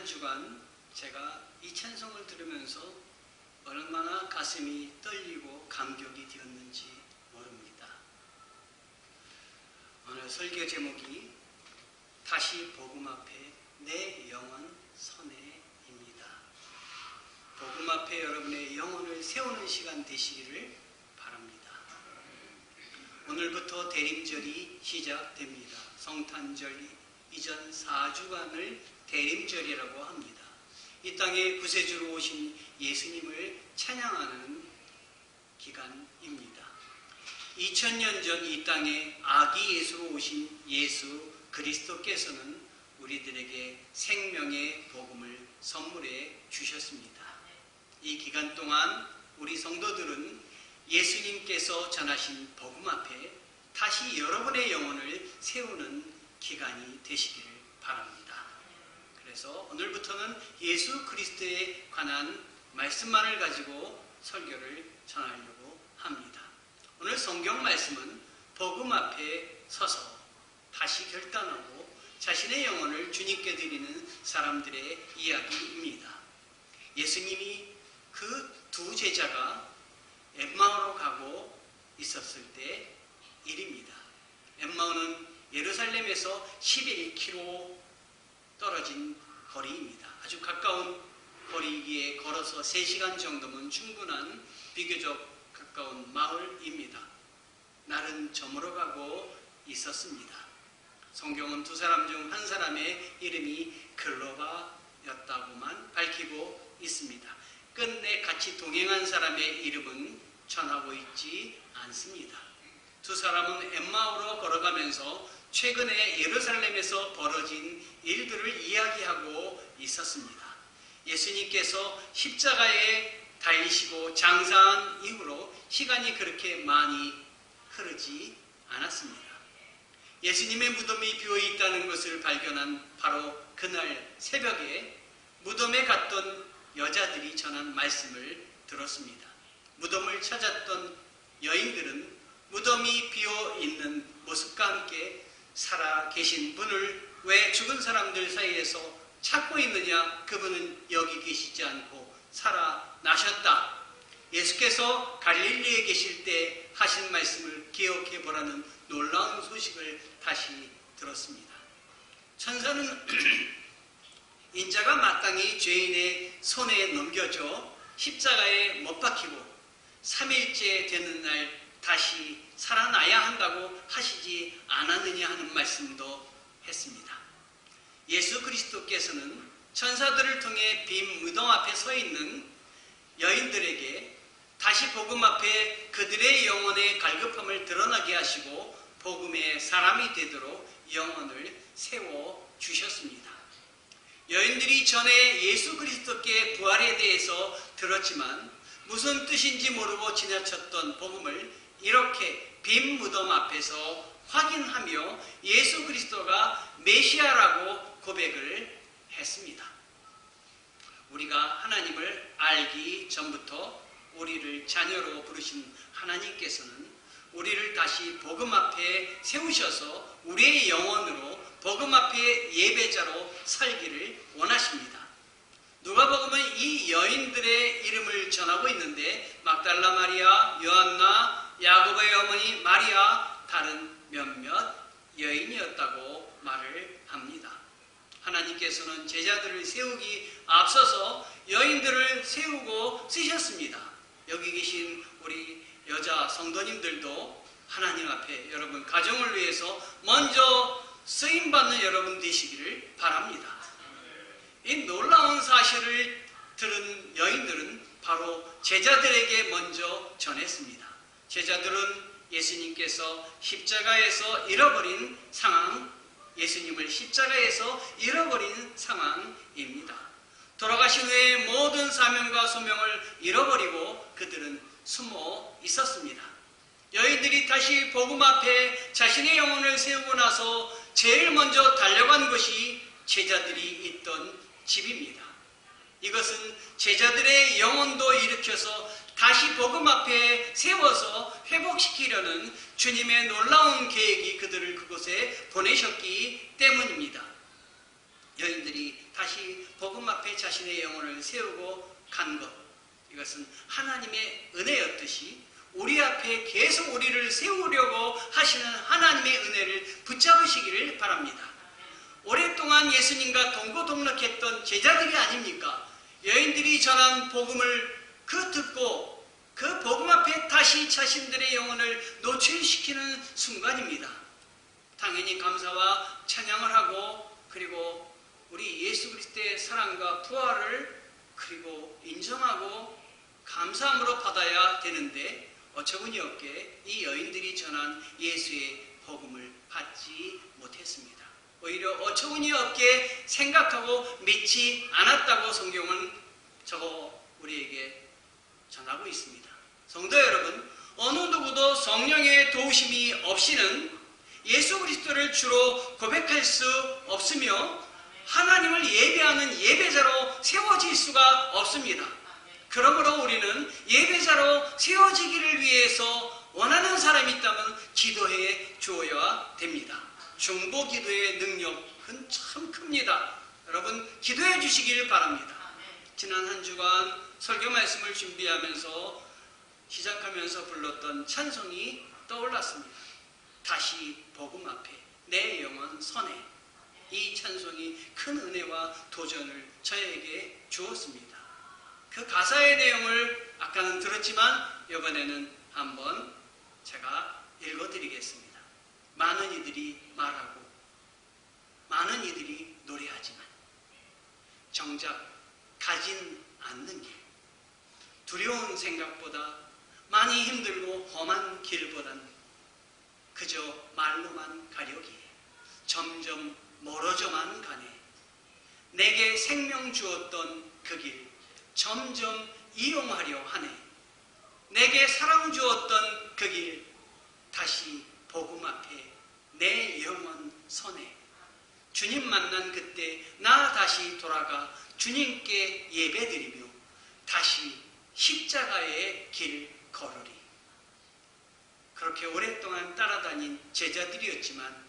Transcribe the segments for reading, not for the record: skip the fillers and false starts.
주간 제가 이 찬송을 들으면서 얼마나 가슴이 떨리고 감격이 되었는지 모릅니다. 오늘 설교 제목이 다시 복음 앞에 내 영혼 선회입니다. 복음 앞에 여러분의 영혼을 세우는 시간 되시기를 바랍니다. 오늘부터 대림절이 시작됩니다. 성탄절 이전 4주간을 대림절이라고 합니다. 이 땅에 구세주로 오신 예수님을 찬양하는 기간입니다. 2000년 전 이 땅에 아기 예수로 오신 예수 그리스도께서는 우리들에게 생명의 복음을 선물해 주셨습니다. 이 기간 동안 우리 성도들은 예수님께서 전하신 복음 앞에 다시 여러분의 영혼을 세우는 기간이 되시기를 바랍니다. 그래서 오늘부터는 예수 그리스도에 관한 말씀만을 가지고 설교를 전하려고 합니다. 오늘 성경 말씀은 복음 앞에 서서 다시 결단하고 자신의 영혼을 주님께 드리는 사람들의 이야기입니다. 예수님이 그 두 제자가 엠마오로 가고 있었을 때 일입니다. 엠마오는 예루살렘에서 11km 떨어진 거리입니다. 아주 가까운 거리이기에 걸어서 3시간 정도면 충분한 비교적 가까운 마을입니다. 날은 저물어 가고 있었습니다. 성경은 두 사람 중 한 사람의 이름이 글로바였다고만 밝히고 있습니다. 끝내 같이 동행한 사람의 이름은 전하고 있지 않습니다. 두 사람은 엠마오로 걸어가면서 최근에 예루살렘에서 벌어진 일들을 이야기하고 있었습니다. 예수님께서 십자가에 달리시고 장사한 이후로 시간이 그렇게 많이 흐르지 않았습니다. 예수님의 무덤이 비어있다는 것을 발견한 바로 그날 새벽에 무덤에 갔던 여자들이 전한 말씀을 들었습니다. 무덤을 찾았던 여인들은 무덤이 비어있는 모습과 함께 살아 계신 분을 왜 죽은 사람들 사이에서 찾고 있느냐? 그분은 여기 계시지 않고 살아나셨다. 예수께서 갈릴리에 계실 때 하신 말씀을 기억해 보라는 놀라운 소식을 다시 들었습니다. 천사는 인자가 마땅히 죄인의 손에 넘겨져 십자가에 못 박히고 3일째 되는 날 다시 살아나야 한다고 하시지 않았느냐 하는 말씀도 했습니다. 예수 그리스도께서는 천사들을 통해 빈 무덤 앞에 서 있는 여인들에게 다시 복음 앞에 그들의 영혼의 갈급함을 드러나게 하시고 복음의 사람이 되도록 영혼을 세워 주셨습니다. 여인들이 전에 예수 그리스도께 부활에 대해서 들었지만 무슨 뜻인지 모르고 지나쳤던 복음을 이렇게 빈 무덤 앞에서 확인하며 예수 그리스도가 메시아라고 고백을 했습니다. 우리가 하나님을 알기 전부터 우리를 자녀로 부르신 하나님께서는 우리를 다시 복음 앞에 세우셔서 우리의 영혼으로 복음 앞에 예배자로 살기를 원하십니다. 누가복음은 이 여인들의 이름을 전하고 있는데 막달라 마리아, 요한나, 야고보의 어머니 마리아, 다른 몇몇 여인이었다고 말을 합니다. 하나님께서는 제자들을 세우기 앞서서 여인들을 세우고 쓰셨습니다. 여기 계신 우리 여자 성도님들도 하나님 앞에 여러분 가정을 위해서 먼저 쓰임받는 여러분 되시기를 바랍니다. 이 놀라운 사실을 들은 여인들은 바로 제자들에게 먼저 전했습니다. 제자들은 예수님께서 십자가에서 잃어버린 상황, 예수님을 십자가에서 잃어버린 상황입니다. 돌아가신 후에 모든 사명과 소명을 잃어버리고 그들은 숨어 있었습니다. 여인들이 다시 복음 앞에 자신의 영혼을 세우고 나서 제일 먼저 달려간 것이 제자들이 있던 집입니다. 이것은 제자들의 영혼도 일으켜서 다시 복음 앞에 세워서 회복시키려는 주님의 놀라운 계획이 그들을 그곳에 보내셨기 때문입니다. 여인들이 다시 복음 앞에 자신의 영혼을 세우고 간 것, 이것은 하나님의 은혜였듯이 우리 앞에 계속 우리를 세우려고 하시는 하나님의 은혜를 붙잡으시기를 바랍니다. 오랫동안 예수님과 동고동락했던 제자들이 아닙니까? 여인들이 전한 복음을 듣고 그 복음 앞에 다시 자신들의 영혼을 노출시키는 순간입니다. 당연히 감사와 찬양을 하고, 그리고 우리 예수 그리스도의 사랑과 부활을 그리고 인정하고 감사함으로 받아야 되는데, 어처구니 없게 이 여인들이 전한 예수의 복음을 받지 못했습니다. 오히려 어처구니 없게 생각하고 믿지 않았다고 성경은 우리에게 전하고 있습니다. 성도 여러분, 어느 누구도 성령의 도우심이 없이는 예수 그리스도를 주로 고백할 수 없으며 하나님을 예배하는 예배자로 세워질 수가 없습니다. 그러므로 우리는 예배자로 세워지기를 위해서 원하는 사람이 있다면 기도해 주어야 됩니다. 중보 기도의 능력은 참 큽니다. 여러분, 기도해 주시길 바랍니다. 지난 한 주간 설교 말씀을 준비하면서 시작하면서 불렀던 찬송이 떠올랐습니다. 다시 복음 앞에 내 영혼 선해. 이 찬송이 큰 은혜와 도전을 저에게 주었습니다. 그 가사의 내용을 아까는 들었지만 이번에는 한번 제가 읽어드리겠습니다. 많은 이들이 말하고 많은 이들이 노래하지만 정작 가진 않는 길, 두려운 생각보다 많이 힘들고 험한 길보다는 그저 말로만 가려기에 점점 멀어져만 가네. 내게 생명 주었던 그 길 점점 이용하려 하네. 내게 사랑 주었던 그 길 다시 복음 앞에 내 영혼 선해. 주님 만난 그때 나 다시 돌아가 주님께 예배드리며 다시 십자가의 길 걸으리. 그렇게 오랫동안 따라다닌 제자들이었지만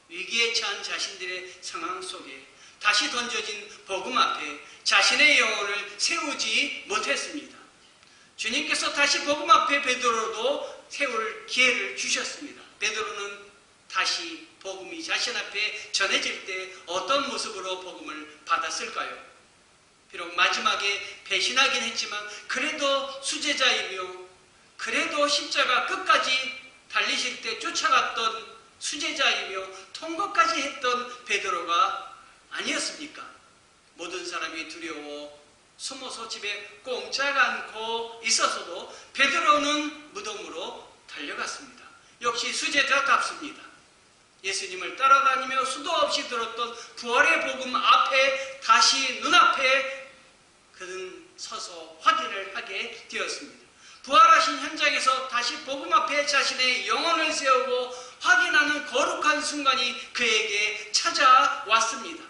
위기에 처한 자신들의 상황 속에 다시 던져진 복음 앞에 자신의 영혼을 세우지 못했습니다. 주님께서 다시 복음 앞에 베드로도 세울 기회를 주셨습니다. 베드로는 다시 복음이 자신 앞에 전해질 때 어떤 모습으로 복음을 받았을까요? 비록 마지막에 배신하긴 했지만 그래도 수제자이며 그래도 십자가 끝까지 달리실 때 쫓아갔던 수제자이며 통곡까지 했던 베드로가 아니었습니까? 모든 사람이 두려워 숨어서 집에 꼼짝 않고 있었어도 베드로는 무덤으로 달려갔습니다. 역시 수제자답습니다. 예수님을 따라다니며 수도 없이 들었던 부활의 복음 앞에 다시 눈앞에 그는 서서 확인을 하게 되었습니다. 부활하신 현장에서 다시 복음 앞에 자신의 영혼을 세우고 확인하는 거룩한 순간이 그에게 찾아왔습니다.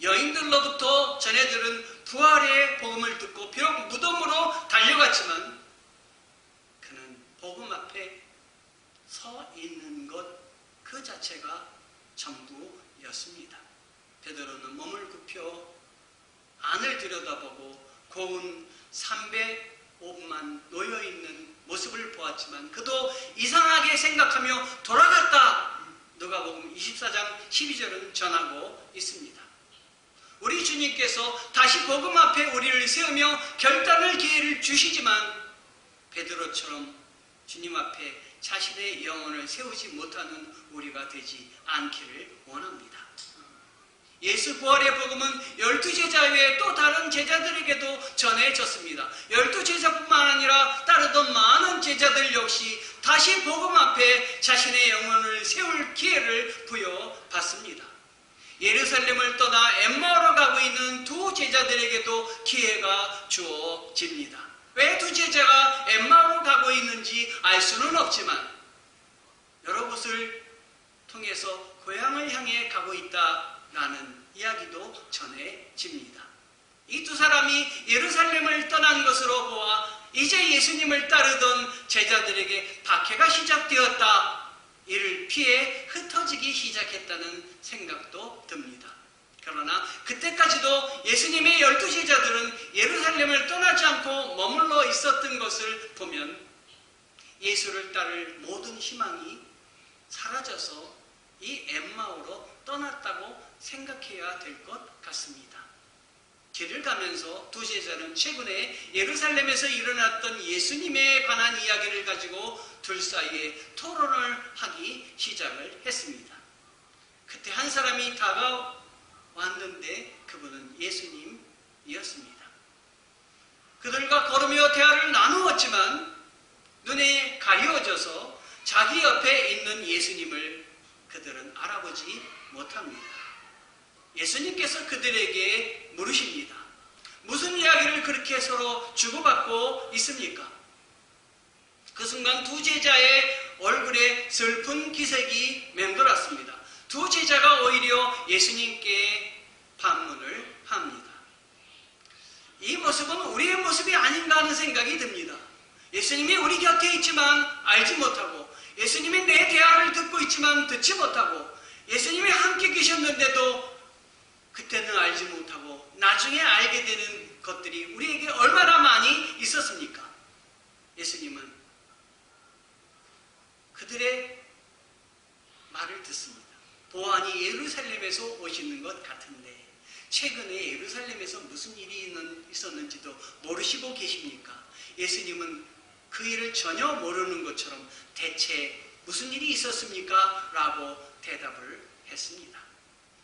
여인들로부터 전해들은 부활의 복음을 듣고 비록 무덤으로 달려갔지만 그는 복음 앞에 서 있는 것 그 자체가 전부였습니다. 베드로는 몸을 굽혀 안을 들여다보고 고운 305분만 놓여있는 모습을 보았지만 그도 이상하게 생각하며 돌아갔다. 누가복음 24장 12절은 전하고 있습니다. 우리 주님께서 다시 복음 앞에 우리를 세우며 결단을 기회를 주시지만 베드로처럼 주님 앞에 자신의 영혼을 세우지 못하는 우리가 되지 않기를 원합니다. 예수 부활의 복음은 12제자 외에 또 다른 제자들에게도 전해졌습니다. 12제자뿐만 아니라 따르던 많은 제자들 역시 다시 복음 앞에 자신의 영혼을 세울 기회를 부여받습니다. 예루살렘을 떠나 엠마오로 가고 있는 두 제자들에게도 기회가 주어집니다. 왜 두 제자가 엠마오로 가고 있는지 알 수는 없지만 여러 곳을 통해서 고향을 향해 가고 있다라는 이야기도 전해집니다. 이 두 사람이 예루살렘을 떠난 것으로 보아 이제 예수님을 따르던 제자들에게 박해가 시작되었다. 이를 피해 흩어지기 시작했다는 생각도 듭니다. 그러나 그때까지도 예수님의 12제자들은 예루살렘을 떠나지 않고 머물러 있었던 것을 보면 예수를 따를 모든 희망이 사라져서 이 엠마오로 떠났다고 생각해야 될 것 같습니다. 길을 가면서 두 제자는 최근에 예루살렘에서 일어났던 예수님에 관한 이야기를 가지고 둘 사이에 토론을 하기 시작을 했습니다. 그때 한 사람이 다가왔는데 그분은 예수님이었습니다. 그들과 걸으며 대화를 나누었지만 눈에 가려져서 자기 옆에 있는 예수님을 그들은 알아보지 못합니다. 예수님께서 그들에게 물으십니다. 무슨 이야기를 그렇게 서로 주고받고 있습니까? 그 순간 두 제자의 얼굴에 슬픈 기색이 맴돌았습니다. 두 제자가 오히려 예수님께 반문을 합니다. 이 모습은 우리의 모습이 아닌가 하는 생각이 듭니다. 예수님이 우리 곁에 있지만 알지 못하고, 예수님이 내 대화를 듣고 있지만 듣지 못하고, 예수님이 함께 계셨는데도 그때는 알지 못하고 나중에 알게 되는 것들이 우리에게 얼마나 많이 있었습니까? 예수님은 그들의 말을 듣습니다. 보아하니 예루살렘에서 오시는 것 같은데 최근에 예루살렘에서 무슨 일이 있었는지도 모르시고 계십니까? 예수님은 그 일을 전혀 모르는 것처럼 대체 무슨 일이 있었습니까? 라고 대답을 했습니다.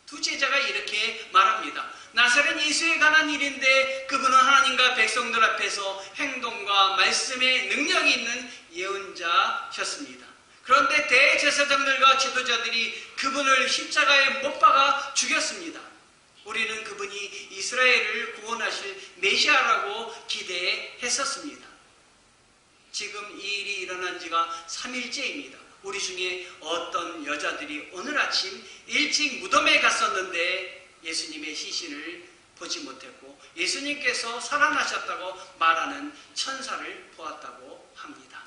두 제자가 이렇게 말합니다. 나사렛 예수에 관한 일인데 그분은 하나님과 백성들 앞에서 행동과 말씀에 능력이 있는 예언자셨습니다. 그런데 대제사장들과 지도자들이 그분을 십자가에 못 박아 죽였습니다. 우리는 그분이 이스라엘을 구원하실 메시아라고 기대했었습니다. 지금 이 일이 일어난 지가 3일째입니다. 우리 중에 어떤 여자들이 오늘 아침 일찍 무덤에 갔었는데 예수님의 시신을 보지 못했고 예수님께서 살아나셨다고 말하는 천사를 보았다고 합니다.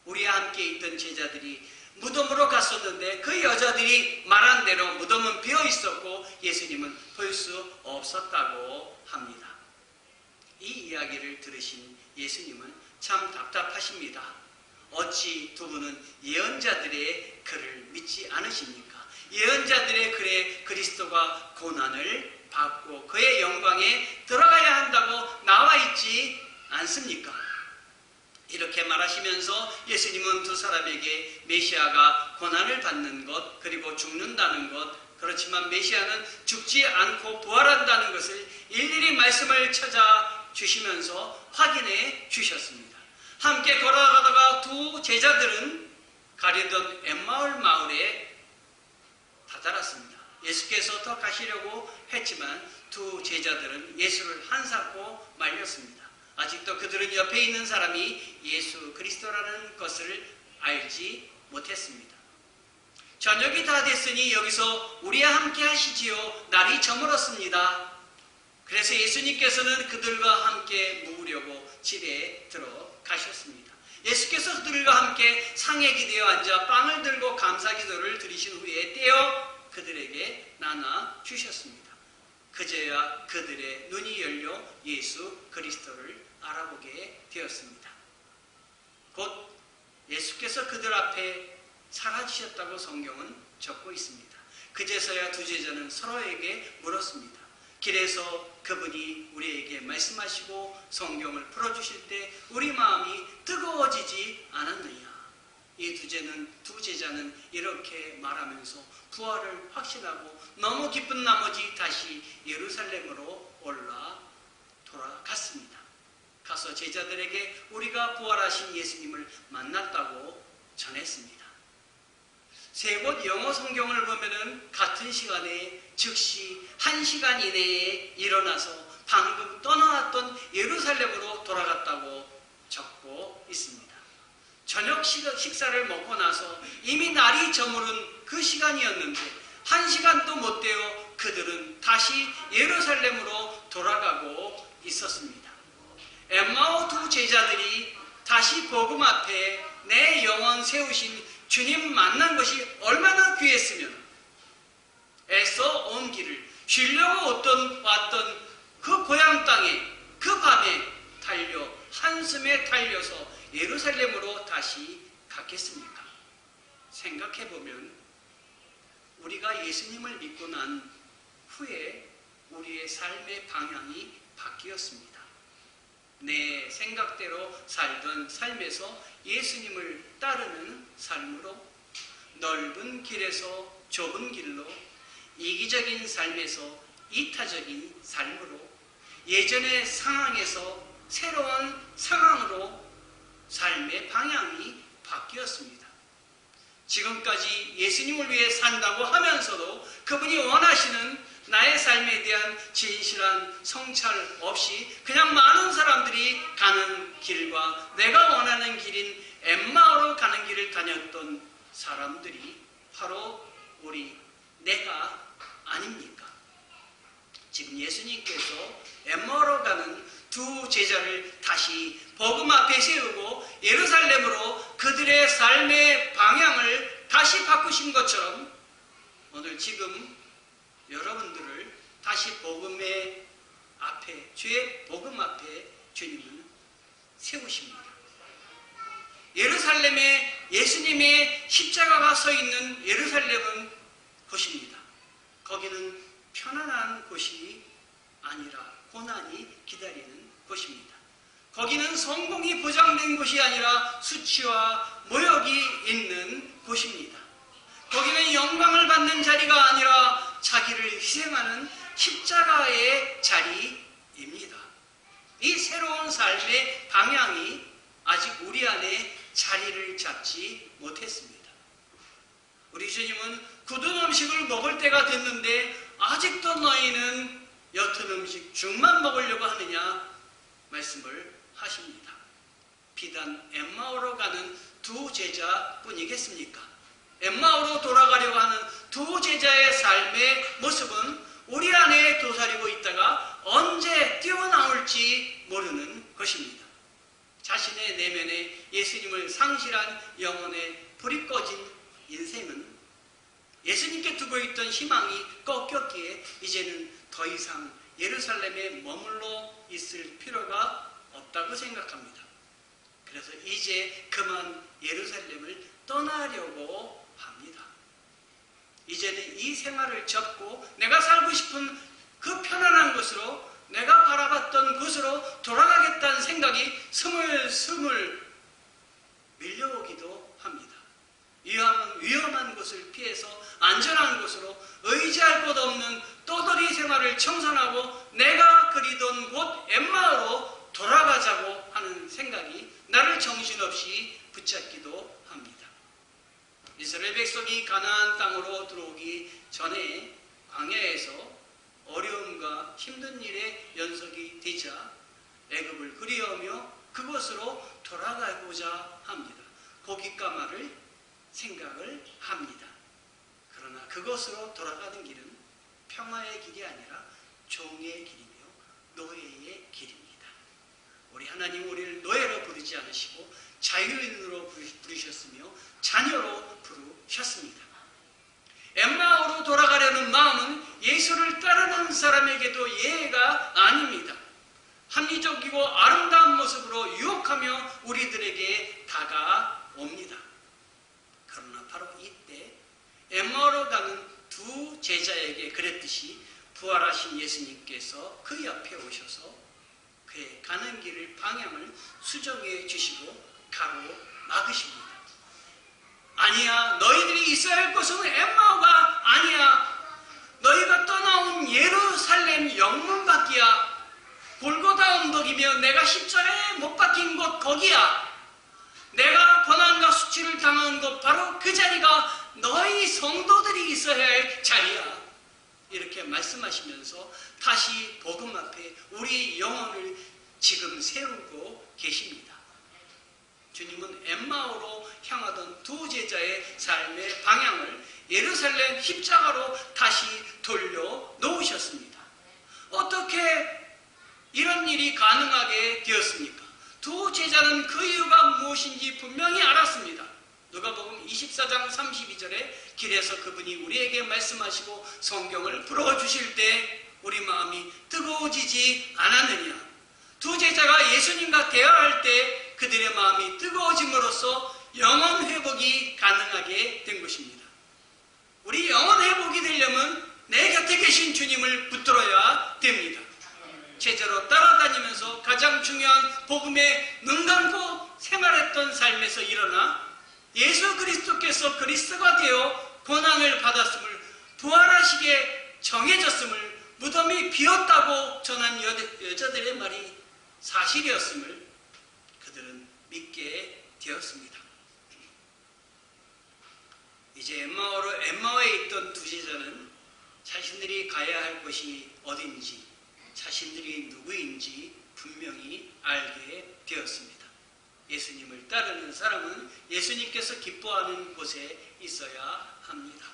우리와 함께 있던 제자들이 무덤으로 갔었는데 그 여자들이 말한 대로 무덤은 비어 있었고 예수님은 볼 수 없었다고 합니다. 이 이야기를 들으신 예수님은 참 답답하십니다. 어찌 두 분은 예언자들의 글을 믿지 않으십니까? 예언자들의 글에 그리스도가 고난을 받고 그의 영광에 들어가야 한다고 나와 있지 않습니까? 이렇게 말하시면서 예수님은 두 사람에게 메시아가 고난을 받는 것 그리고 죽는다는 것, 그렇지만 메시아는 죽지 않고 부활한다는 것을 일일이 말씀을 찾아주시면서 확인해 주셨습니다. 함께 걸어가다가 두 제자들은 가려던 엠마을 마을에 다다랐습니다. 예수께서 더 가시려고 했지만 두 제자들은 예수를 한사코 말렸습니다. 아직도 그들은 옆에 있는 사람이 예수 그리스도라는 것을 알지 못했습니다. 저녁이 다 됐으니 여기서 우리와 함께 하시지요. 날이 저물었습니다. 그래서 예수님께서는 그들과 함께 묵으려고 집에 들어가셨습니다. 예수께서 그들과 함께 상에 기대어 앉아 빵을 들고 감사 기도를 드리신 후에 떼어 그들에게 나눠 주셨습니다. 그제야 그들의 눈이 열려 예수 그리스도를 알아보게 되었습니다. 곧 예수께서 그들 앞에 사라지셨다고 성경은 적고 있습니다. 그제서야 두 제자는 서로에게 물었습니다. 길에서 그분이 우리에게 말씀하시고 성경을 풀어주실 때 우리 마음이 뜨거워지지 않았느냐? 이 두 제자는 이렇게 말하면서 부활을 확신하고 너무 기쁜 나머지 다시 예루살렘으로 돌아갔습니다. 가서 제자들에게 우리가 부활하신 예수님을 만났다고 전했습니다. 세 곳 영어 성경을 보면은 같은 시간에 즉시 1시간 이내에 일어나서 방금 떠나왔던 예루살렘으로 돌아갔다고 적고 있습니다. 저녁 식사를 먹고 나서 이미 날이 저물은 그 시간이었는데 1시간도 못 되어 그들은 다시 예루살렘으로 돌아가고 있었습니다. 엠마오 두 제자들이 다시 복음 앞에 내 영혼 세우신 주님 만난 것이 얼마나 귀했으면 애써 온 길을 쉬려고 왔던 그 고향 땅에 그 밤에 한숨에 달려서 예루살렘으로 다시 갔겠습니까? 생각해보면 우리가 예수님을 믿고 난 후에 우리의 삶의 방향이 바뀌었습니다. 내 생각대로 살던 삶에서 예수님을 따르는 삶으로, 넓은 길에서 좁은 길로, 이기적인 삶에서 이타적인 삶으로, 예전의 상황에서 새로운 상황으로 삶의 방향이 바뀌었습니다. 지금까지 예수님을 위해 산다고 하면서도 그분이 원하시는 나의 삶에 대한 진실한 성찰 없이 그냥 많은 사람들이 가는 길과 내가 원하는 길인 엠마오로 가는 길을 다녔던 사람들이 바로 내가 아닙니까? 지금 예수님께서 엠마오로 가는 두 제자를 다시 복음 앞에 세우고 예루살렘으로 그들의 삶의 방향을 다시 바꾸신 것처럼 오늘 지금 여러분들을 다시 복음의 앞에, 주의 복음 앞에 주님은 세우십니다. 예루살렘에 예수님의 십자가가 서 있는 예루살렘은 곳입니다. 거기는 편안한 곳이 아니라 고난이 기다리는 곳입니다. 거기는 성공이 보장된 곳이 아니라 수치와 모욕이 있는 곳입니다. 거기는 영광을 받는 자리가 아니라 자기를 희생하는 십자가의 자리입니다. 이 새로운 삶의 방향이 아직 우리 안에 자리를 잡지 못했습니다. 우리 주님은 굳은 음식을 먹을 때가 됐는데 아직도 너희는 옅은 음식 죽만 먹으려고 하느냐 말씀을 하십니다. 비단 엠마오로 가는 두 제자뿐이겠습니까? 엠마오로 돌아가려고 하는 두 제자의 삶의 모습은 우리 안에 도사리고 있다가 언제 뛰어나올지 모르는 것입니다. 자신의 내면에 예수님을 상실한 영혼의 불이 꺼진 인생은 예수님께 두고 있던 희망이 꺾였기에 이제는 더 이상 예루살렘에 머물러 있을 필요가 없다고 생각합니다. 그래서 이제 그만 예루살렘을 떠나려고 합니다. 이제는 이 생활을 접고 내가 살고 싶은 그 편안한 곳으로, 내가 바라봤던 곳으로 돌아가겠다는 생각이 스물스물 밀려오기도 합니다. 위험한 곳을 피해서 안전한 곳으로, 의지할 곳 없는 떠돌이 생활을 청산하고 내가 그리던 곳 엠마오로 돌아가자고 하는 생각이 나를 정신없이 붙잡기도 합니다. 이스라엘 백성이 가나안 땅으로 들어오기 전에 광야에서 어려움과 힘든 일에 연속이 되자 애굽을 그리워하며 그곳으로 돌아가고자 합니다. 고깃가마를 생각을 합니다. 그러나 그곳으로 돌아가는 길은 평화의 길이 아니라 종의 길이며 노예의 길입니다. 우리 하나님 우리를 노예로 부르지 않으시고 자유인으로 부르셨으며 자녀로 부르셨습니다. 엠마오로 돌아가려는 마음은 예수를 따르는 사람에게도 예외가 아닙니다. 합리적이고 아름다운 모습으로 유혹하며 우리들에게 다가옵니다. 그러나 바로 이때 엠마오로 가는 두 제자에게 그랬듯이 부활하신 예수님께서 그 옆에 오셔서 그의 가는 길을 방향을 수정해 주시고 가로막으십니다. 아니야, 너희들이 있어야 할 곳은 엠마오가 아니야. 너희가 떠나온 예루살렘 영문밖이야. 골고다 언덕이며 내가 십자가에 못 박힌 곳 거기야. 내가 고난과 수치를 당한 곳 바로 그 자리가 너희 성도들이 있어야 할 자리야. 이렇게 말씀하시면서 다시 복음 앞에 우리 영혼을 지금 세우고 계십니다. 주님은 엠마오로 향하던 두 제자의 삶의 방향을 예루살렘 십자가로 다시 돌려놓으셨습니다. 어떻게 이런 일이 가능하게 되었습니까? 두 제자는 그 이유가 무엇인지 분명히 알았습니다. 누가복음 24장 32절에 길에서 그분이 우리에게 말씀하시고 성경을 풀어주실 때 우리 마음이 뜨거워지지 않았느냐. 두 제자가 예수님과 대화할 때 그들의 마음이 뜨거워짐으로써 영혼 회복이 가능하게 된 것입니다. 우리 영혼 회복이 되려면 내 곁에 계신 주님을 붙들어야 됩니다. 제자로 따라다니면서 가장 중요한 복음에 눈 감고 생활했던 삶에서 일어나 예수 그리스도께서 그리스도가 되어 고난을 받았음을, 부활하시게 정해졌음을, 무덤이 비었다고 전한 여자들의 말이 사실이었음을 그들은 믿게 되었습니다. 이제 엠마오에 있던 두 제자는 자신들이 가야 할 곳이 어딘지, 자신들이 누구인지 분명히 알게 되었습니다. 예수님을 따르는 사람은 예수님께서 기뻐하는 곳에 있어야 합니다.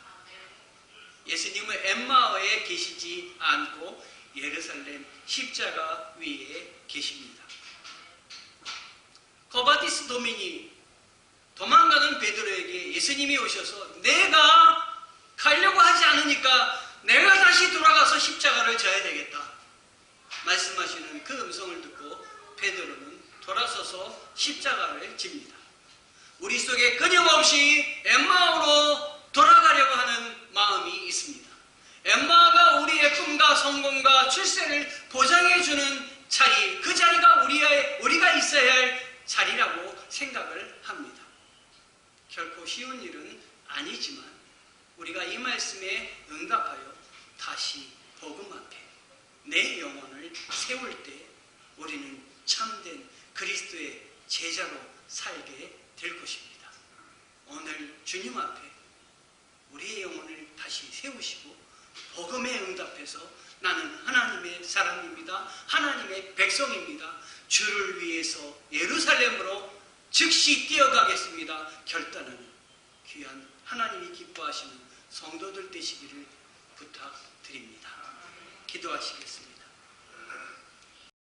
예수님은 엠마오에 계시지 않고 예루살렘 십자가 위에 계십니다. 거바디스 도민이 도망가는 베드로에게 예수님이 오셔서 내가 가려고 하지 않으니까 내가 다시 돌아가서 십자가를 져야 되겠다 말씀하시는 그 음성을 듣고 베드로는 돌아서서 십자가를 집니다. 우리 속에 끊임없이 엠마오로 돌아가려고 하는 마음이 있습니다. 엠마오가 우리의 꿈과 성공과 출세를 보장해주는 자리, 그 자리가 우리가 있어야 할 자리라고 생각을 합니다. 결코 쉬운 일은 아니지만 우리가 이 말씀에 응답하여 다시 복음 앞에 내 영혼을 세울 때 우리는 참된 그리스도의 제자로 살게 될 것입니다. 오늘 주님 앞에 우리의 영혼을 다시 세우시고 복음에 응답해서 나는 하나님의 사람입니다. 하나님의 백성입니다. 주를 위해서 예루살렘으로 즉시 뛰어가겠습니다. 결단하는 귀한 하나님이 기뻐하시는 성도들 되시기를 부탁드립니다. 기도하시겠습니다.